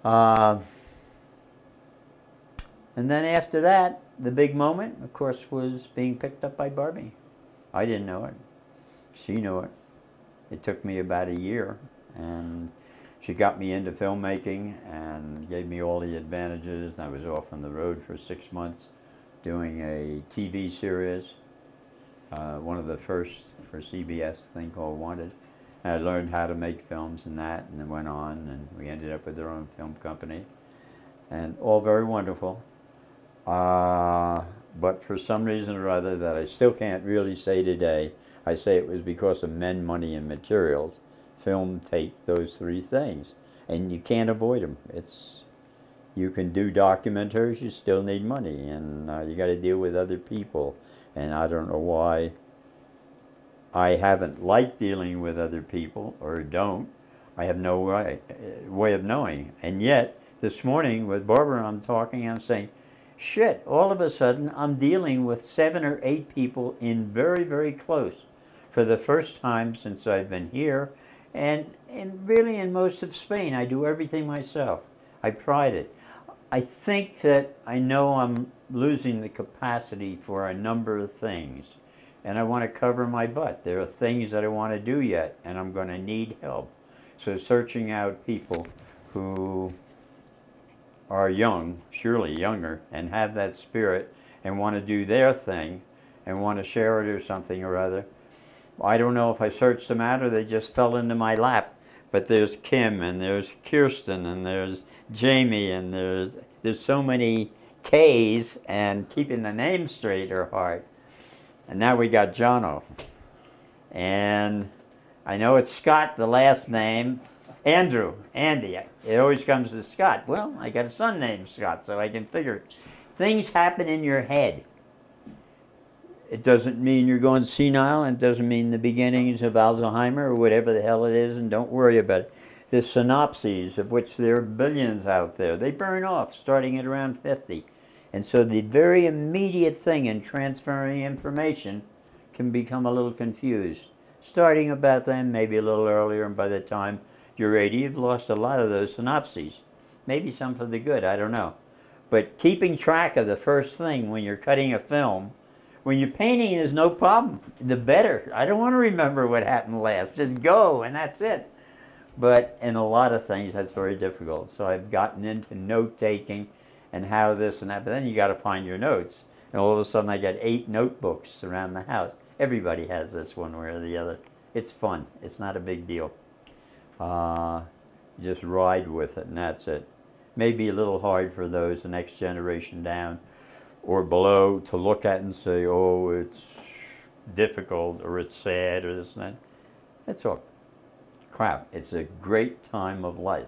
Uh, and then after that, the big moment, of course, was being picked up by Barbie. I didn't know it. She knew it. It took me about a year, and she got me into filmmaking and gave me all the advantages. I was off on the road for 6 months doing a TV series, one of the first for CBS, thing called Wanted. And I learned how to make films and that, and it went on, and we ended up with our own film company, and all very wonderful. But for some reason or other that I still can't really say today, I say it was because of men, money, and materials. Film take those three things, and you can't avoid them. You can do documentaries, you still need money, and you got to deal with other people. And I don't know why I haven't liked dealing with other people, or don't. I have no way of knowing. And yet, this morning with Barbara, I'm talking, I'm saying, shit, all of a sudden I'm dealing with 7 or 8 people in very, very close for the first time since I've been here, and really in most of Spain. I do everything myself. I pride it. I think that I know I'm losing the capacity for a number of things, and I want to cover my butt. There are things that I want to do yet, and I'm going to need help. So searching out people who are young, surely younger, and have that spirit and want to do their thing and want to share it or something or other. I don't know if I searched them out or they just fell into my lap. But there's Kim, and there's Kirsten, and there's Jamie, and there's so many K's, and keeping the name straight are hard. And now we got Jono. And I know it's Scott, the last name. Andrew, Andy. It always comes to Scott. Well, I got a son named Scott, so I can figure. Things happen in your head. It doesn't mean you're going senile, and it doesn't mean the beginnings of Alzheimer or whatever the hell it is, and don't worry about it. The synapses, of which there are billions out there, they burn off starting at around 50. And so the very immediate thing in transferring information can become a little confused. Starting about then, maybe a little earlier, and by the time you're 80, you've lost a lot of those synapses. Maybe some for the good, I don't know. But keeping track of the first thing when you're cutting a film, when you're painting, there's no problem. The better. I don't want to remember what happened last. Just go, and that's it. But in a lot of things, that's very difficult. So I've gotten into note-taking and how this and that. But then you got to find your notes. And all of a sudden, I got 8 notebooks around the house. Everybody has this one way or the other. It's fun. It's not a big deal. Just ride with it, and that's it. Maybe a little hard for those the next generation down or below to look at and say, oh, it's difficult, or it's sad, or this and that. That's all crap. It's a great time of life.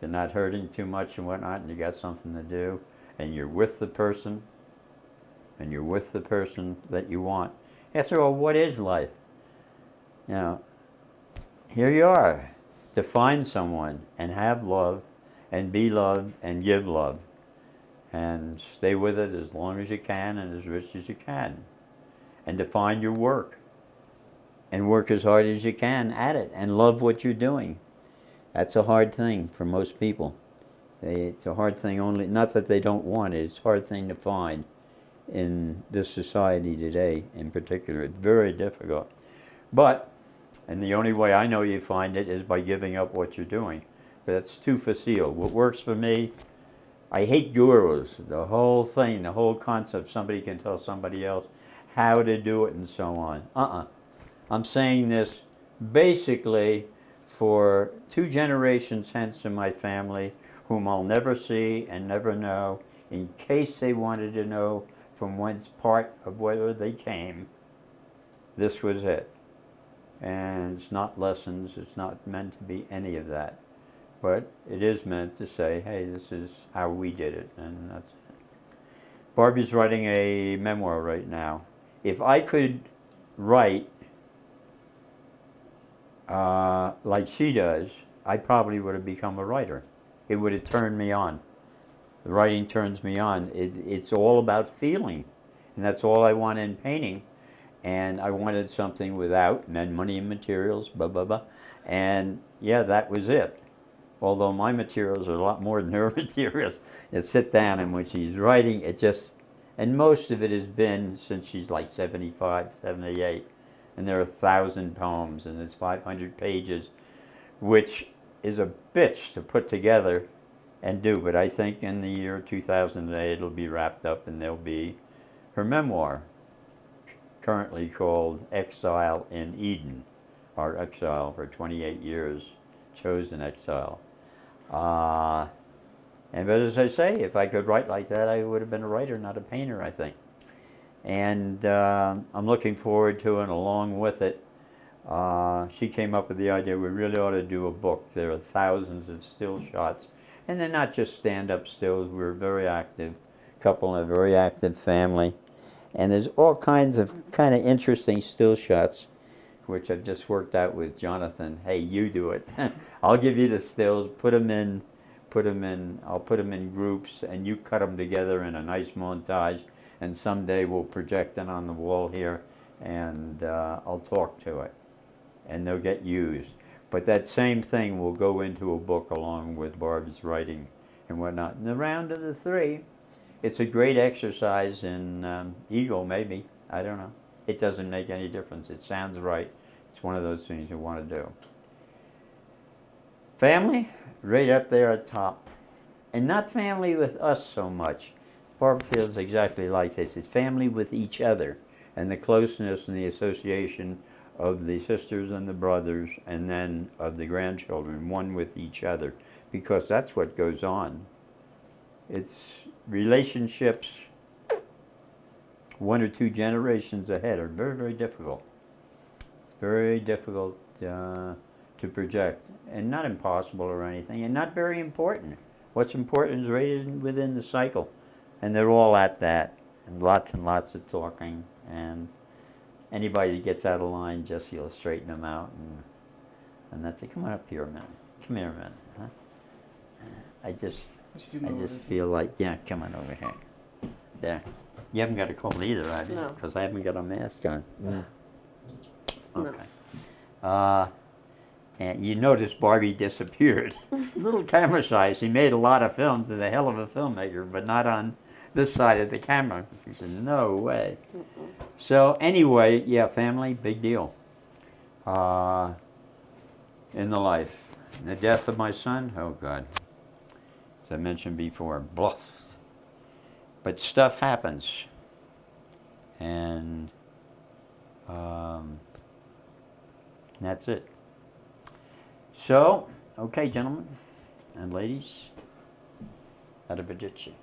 You're not hurting too much and whatnot, and you got something to do, and you're with the person, and you're with the person that you want. After all, what is life? You know, here you are, to find someone and have love and be loved and give love. And stay with it as long as you can and as rich as you can. And to find your work. And work as hard as you can at it and love what you're doing. That's a hard thing for most people. It's a hard thing only, not that they don't want it, it's a hard thing to find in this society today in particular. It's very difficult. But, and the only way I know you find it is by giving up what you're doing. But that's too facile. What works for me, I hate gurus, the whole thing, the whole concept. Somebody can tell somebody else how to do it and so on. I'm saying this basically for 2 generations hence in my family, whom I'll never see and never know, in case they wanted to know from whence part of where they came. This was it. And it's not lessons, it's not meant to be any of that. But it is meant to say, hey, this is how we did it, and that's it. Barbie's writing a memoir right now. If I could write like she does, I probably would have become a writer. It would have turned me on. The writing turns me on. It's all about feeling, and that's all I want in painting. And I wanted something without men, money, and materials, blah, blah, blah. And yeah, that was it. although my materials are a lot more than her materials. You sit down, and when she's writing, it just, and most of it has been since she's like 75, 78, and there are 1,000 poems, and there's 500 pages, which is a bitch to put together and do, but I think in the year 2008 it'll be wrapped up, and there'll be her memoir, currently called Exile in Eden, or Exile for 28 years, chosen exile. And but as I say, if I could write like that, I would have been a writer, not a painter, I think. And I'm looking forward to it, and along with it, she came up with the idea we really ought to do a book. There are thousands of still shots, and they're not just stand-up stills. We're a very active couple and a very active family. And there's all kinds of kind of interesting still shots, which I've just worked out with Jonathan. Hey, you do it. I'll give you the stills, I'll put them in groups, and you cut them together in a nice montage, and someday we'll project it on the wall here, and I'll talk to it, and they'll get used. But that same thing will go into a book along with Barb's writing and whatnot. In the round of the three, it's a great exercise in ego, maybe. I don't know. It doesn't make any difference. It sounds right. It's one of those things you want to do. Family, right up there at top. And not family with us so much. Barb feels exactly like this. It's family with each other, and the closeness and the association of the sisters and the brothers, and then of the grandchildren, one with each other, because that's what goes on. It's relationships 1 or 2 generations ahead are very, very difficult. It's very difficult to project, and not impossible or anything, and not very important. What's important is right within the cycle, and they're all at that, and lots of talking, and anybody that gets out of line, just you'll straighten them out, and that's it. Come on up here a minute. Come here a minute. Huh? I just feel like, yeah, come on over here. There. You haven't got a cold either, have you? No. Because I haven't got a mask on. No. Okay. And you notice Barbie disappeared. Little camera size. He made a lot of films, and a hell of a filmmaker, but not on this side of the camera. He said, no way. So anyway, yeah, family, big deal in the life. The death of my son, oh God. As I mentioned before, blah. But stuff happens. And that's it. So, okay, gentlemen and ladies, arrivederci.